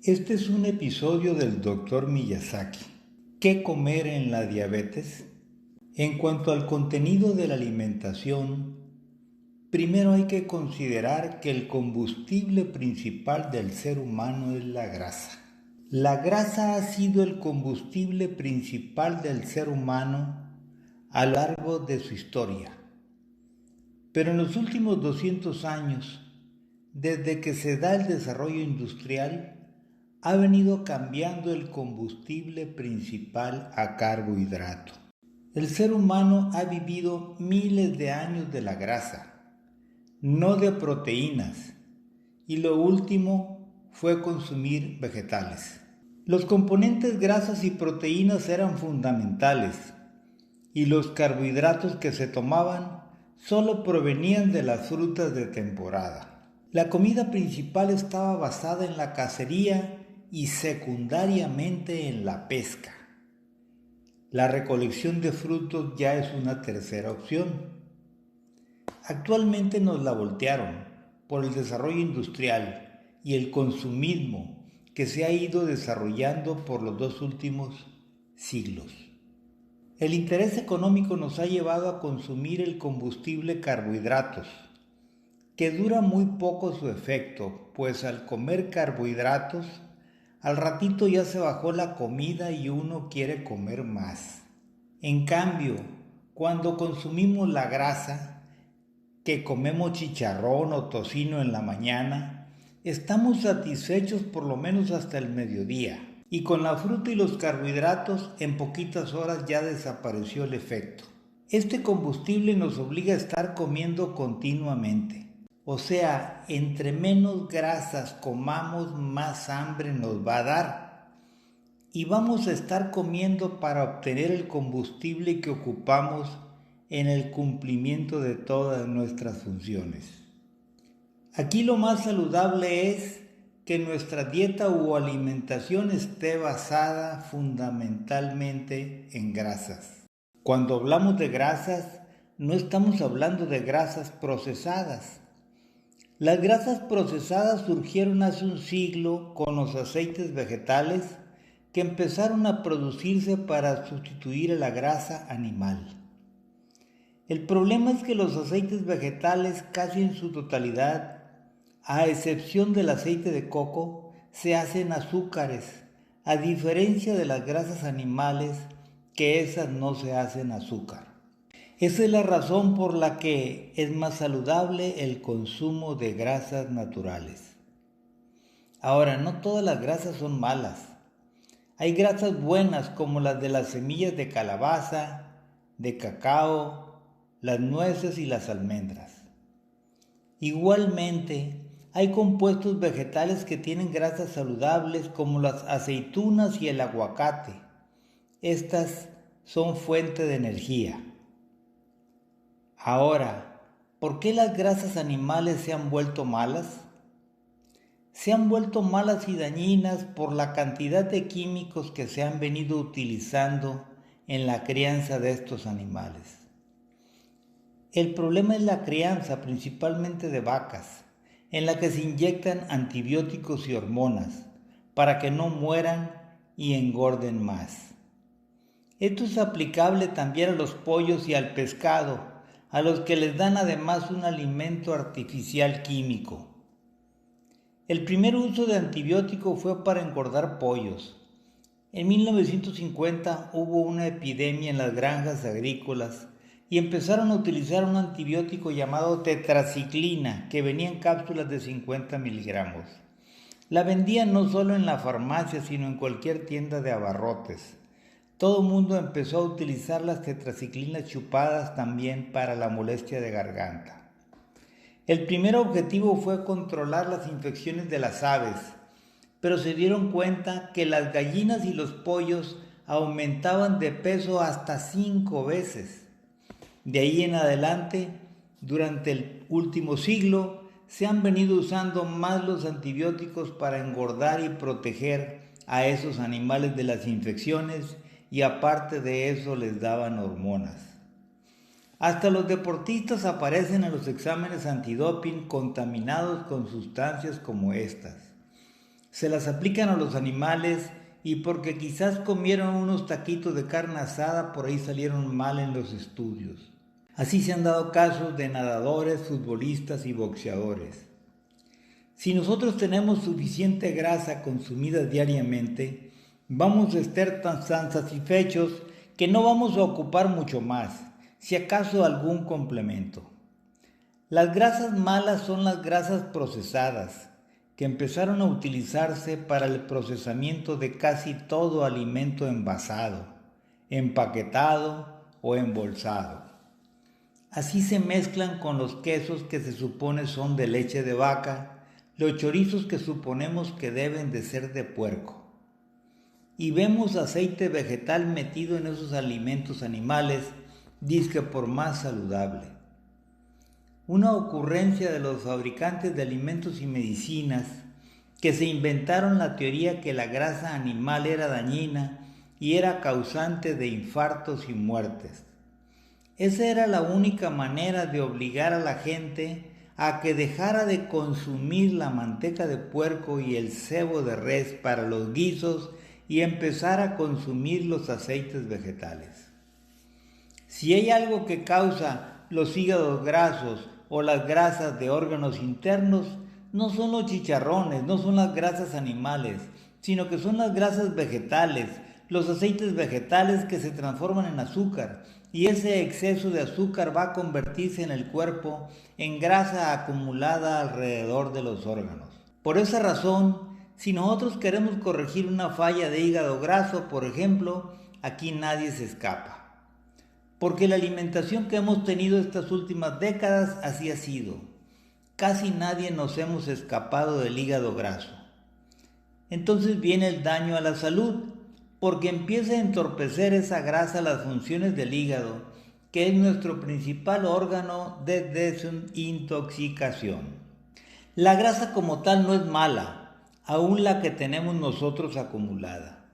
Este es un episodio del Dr. Miyazaki. ¿Qué comer en la diabetes? En cuanto al contenido de la alimentación, primero hay que considerar que el combustible principal del ser humano es la grasa. La grasa ha sido el combustible principal del ser humano a lo largo de su historia. Pero en los últimos 200 años, desde que se da el desarrollo industrial, ha venido cambiando el combustible principal a carbohidrato. El ser humano ha vivido miles de años de la grasa, no de proteínas, y lo último fue consumir vegetales. Los componentes grasas y proteínas eran fundamentales, y los carbohidratos que se tomaban solo provenían de las frutas de temporada. La comida principal estaba basada en la cacería y secundariamente en la pesca. La recolección de frutos ya es una tercera opción. Actualmente nos la voltearon por el desarrollo industrial y el consumismo que se ha ido desarrollando por los dos últimos siglos. El interés económico nos ha llevado a consumir el combustible carbohidratos, que dura muy poco su efecto, pues al comer carbohidratos, al ratito ya se bajó la comida y uno quiere comer más. En cambio, cuando consumimos la grasa, que comemos chicharrón o tocino en la mañana, estamos satisfechos por lo menos hasta el mediodía. Y con la fruta y los carbohidratos, en poquitas horas ya desapareció el efecto. Este combustible nos obliga a estar comiendo continuamente. O sea, entre menos grasas comamos, más hambre nos va a dar. Y vamos a estar comiendo para obtener el combustible que ocupamos en el cumplimiento de todas nuestras funciones. Aquí lo más saludable es que nuestra dieta o alimentación esté basada fundamentalmente en grasas. Cuando hablamos de grasas, no estamos hablando de grasas procesadas. Las grasas procesadas surgieron hace un siglo con los aceites vegetales que empezaron a producirse para sustituir a la grasa animal. El problema es que los aceites vegetales, casi en su totalidad, a excepción del aceite de coco, se hacen azúcares, a diferencia de las grasas animales, que esas no se hacen azúcar. Esa es la razón por la que es más saludable el consumo de grasas naturales. Ahora, no todas las grasas son malas. Hay grasas buenas como las de las semillas de calabaza, de cacao, las nueces y las almendras. Igualmente, hay compuestos vegetales que tienen grasas saludables como las aceitunas y el aguacate. Estas son fuente de energía. Ahora, ¿por qué las grasas animales se han vuelto malas? Se han vuelto malas y dañinas por la cantidad de químicos que se han venido utilizando en la crianza de estos animales. El problema es la crianza, principalmente de vacas, en la que se inyectan antibióticos y hormonas para que no mueran y engorden más. Esto es aplicable también a los pollos y al pescado, a los que les dan además un alimento artificial químico. El primer uso de antibiótico fue para engordar pollos. En 1950 hubo una epidemia en las granjas agrícolas y empezaron a utilizar un antibiótico llamado tetraciclina, que venía en cápsulas de 50 miligramos. La vendían no solo en la farmacia, sino en cualquier tienda de abarrotes. Todo el mundo empezó a utilizar las tetraciclinas chupadas también para la molestia de garganta. El primer objetivo fue controlar las infecciones de las aves, pero se dieron cuenta que las gallinas y los pollos aumentaban de peso hasta 5 veces. De ahí en adelante, durante el último siglo, se han venido usando más los antibióticos para engordar y proteger a esos animales de las infecciones, y aparte de eso les daban hormonas. Hasta los deportistas aparecen en los exámenes antidoping contaminados con sustancias como estas. Se las aplican a los animales y porque quizás comieron unos taquitos de carne asada, por ahí salieron mal en los estudios. Así se han dado casos de nadadores, futbolistas y boxeadores. Si nosotros tenemos suficiente grasa consumida diariamente, vamos a estar tan satisfechos que no vamos a ocupar mucho más, si acaso algún complemento. Las grasas malas son las grasas procesadas, que empezaron a utilizarse para el procesamiento de casi todo alimento envasado, empaquetado o embolsado. Así se mezclan con los quesos que se supone son de leche de vaca, los chorizos que suponemos que deben de ser de puerco. Y vemos aceite vegetal metido en esos alimentos animales, dizque por más saludable. Una ocurrencia de los fabricantes de alimentos y medicinas que se inventaron la teoría que la grasa animal era dañina y era causante de infartos y muertes. Esa era la única manera de obligar a la gente a que dejara de consumir la manteca de puerco y el sebo de res para los guisos y empezar a consumir los aceites vegetales. Si hay algo que causa los hígados grasos o las grasas de órganos internos, no son los chicharrones, no son las grasas animales, sino que son las grasas vegetales, los aceites vegetales que se transforman en azúcar, y ese exceso de azúcar va a convertirse en el cuerpo en grasa acumulada alrededor de los órganos. Por esa razón, si nosotros queremos corregir una falla de hígado graso, por ejemplo, aquí nadie se escapa. Porque la alimentación que hemos tenido estas últimas décadas así ha sido. Casi nadie nos hemos escapado del hígado graso. Entonces viene el daño a la salud, porque empieza a entorpecer esa grasa las funciones del hígado, que es nuestro principal órgano de desintoxicación. La grasa como tal no es mala, aún la que tenemos nosotros acumulada.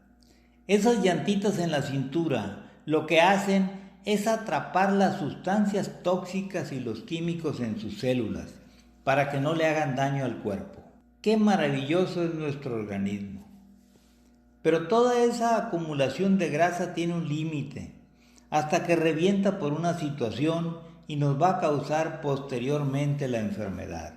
Esas llantitas en la cintura lo que hacen es atrapar las sustancias tóxicas y los químicos en sus células para que no le hagan daño al cuerpo. ¡Qué maravilloso es nuestro organismo! Pero toda esa acumulación de grasa tiene un límite, hasta que revienta por una situación y nos va a causar posteriormente la enfermedad.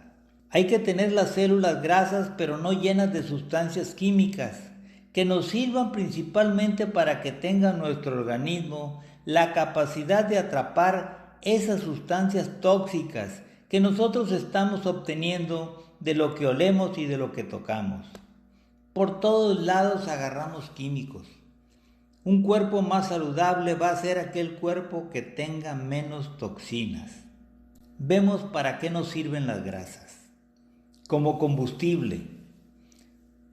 Hay que tener las células grasas pero no llenas de sustancias químicas, que nos sirvan principalmente para que tenga nuestro organismo la capacidad de atrapar esas sustancias tóxicas que nosotros estamos obteniendo de lo que olemos y de lo que tocamos. Por todos lados agarramos químicos. Un cuerpo más saludable va a ser aquel cuerpo que tenga menos toxinas. Vemos para qué nos sirven las grasas. Como combustible,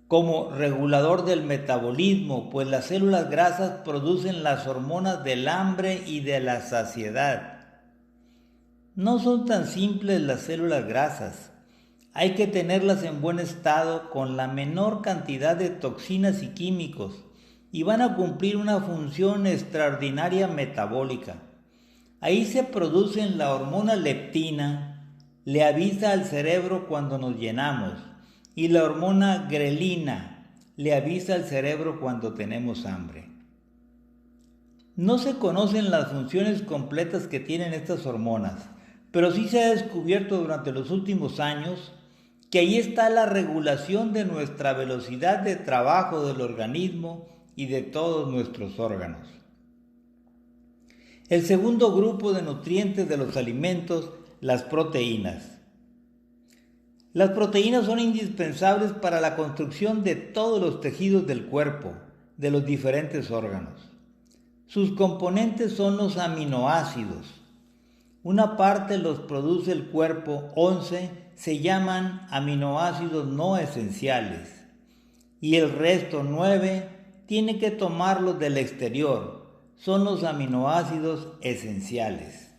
como regulador del metabolismo, pues las células grasas producen las hormonas del hambre y de la saciedad. No son tan simples las células grasas. Hay que tenerlas en buen estado con la menor cantidad de toxinas y químicos y van a cumplir una función extraordinaria metabólica. Ahí se producen la hormona leptina, le avisa al cerebro cuando nos llenamos, y la hormona grelina le avisa al cerebro cuando tenemos hambre. No se conocen las funciones completas que tienen estas hormonas, pero sí se ha descubierto durante los últimos años que ahí está la regulación de nuestra velocidad de trabajo del organismo y de todos nuestros órganos. El segundo grupo de nutrientes de los alimentos, las proteínas. Las proteínas son indispensables para la construcción de todos los tejidos del cuerpo, de los diferentes órganos. Sus componentes son los aminoácidos. Una parte los produce el cuerpo, 11 se llaman aminoácidos no esenciales y el resto, 9, tiene que tomarlos del exterior, son los aminoácidos esenciales.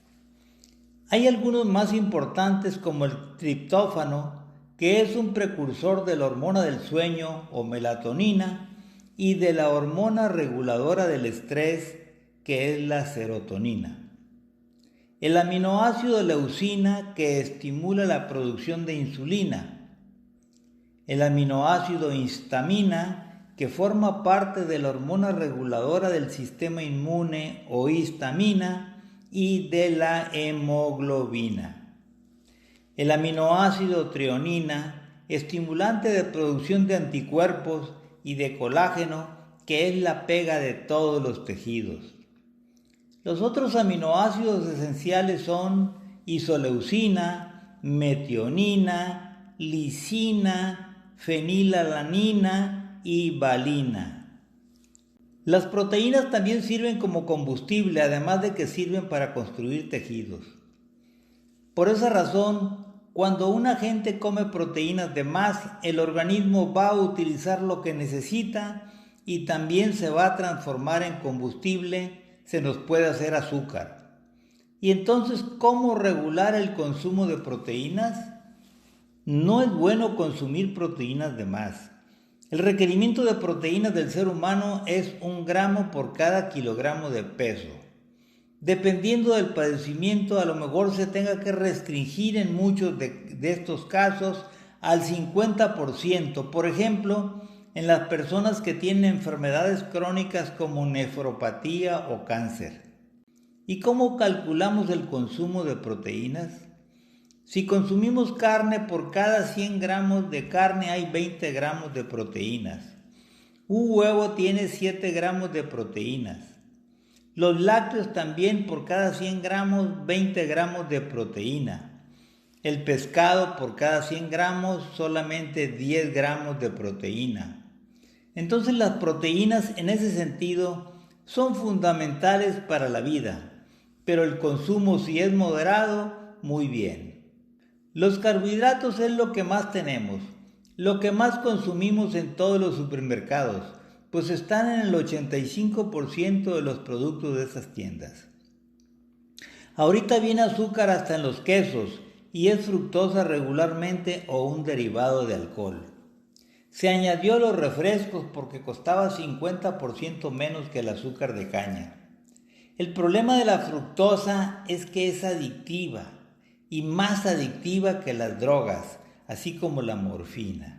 Hay algunos más importantes como el triptófano, que es un precursor de la hormona del sueño o melatonina y de la hormona reguladora del estrés, que es la serotonina. El aminoácido leucina, que estimula la producción de insulina. el aminoácido histamina, que forma parte de la hormona reguladora del sistema inmune o histamina, y de la hemoglobina. El aminoácido treonina, estimulante de producción de anticuerpos y de colágeno, que es la pega de todos los tejidos. Los otros aminoácidos esenciales son isoleucina, metionina, lisina, fenilalanina y valina. Las proteínas también sirven como combustible, además de que sirven para construir tejidos. Por esa razón, cuando un agente come proteínas de más, el organismo va a utilizar lo que necesita y también se va a transformar en combustible, se nos puede hacer azúcar. Y entonces, ¿cómo regular el consumo de proteínas? No es bueno consumir proteínas de más. El requerimiento de proteínas del ser humano es 1 gramo por cada kilogramo de peso. Dependiendo del padecimiento, a lo mejor se tenga que restringir en muchos de estos casos al 50%. Por ejemplo, en las personas que tienen enfermedades crónicas como nefropatía o cáncer. ¿Y cómo calculamos el consumo de proteínas? Si consumimos carne, por cada 100 gramos de carne hay 20 gramos de proteínas. Un huevo tiene 7 gramos de proteínas. Los lácteos también, por cada 100 gramos, 20 gramos de proteína. El pescado, por cada 100 gramos, solamente 10 gramos de proteína. Entonces las proteínas en ese sentido son fundamentales para la vida, pero el consumo, si es moderado, muy bien. Los carbohidratos es lo que más tenemos, lo que más consumimos en todos los supermercados, pues están en el 85% de los productos de esas tiendas. Ahorita viene azúcar hasta en los quesos y es fructosa regularmente o un derivado de alcohol. Se añadió a los refrescos porque costaba 50% menos que el azúcar de caña. El problema de la fructosa es que es adictiva y más adictiva que las drogas, así como la morfina.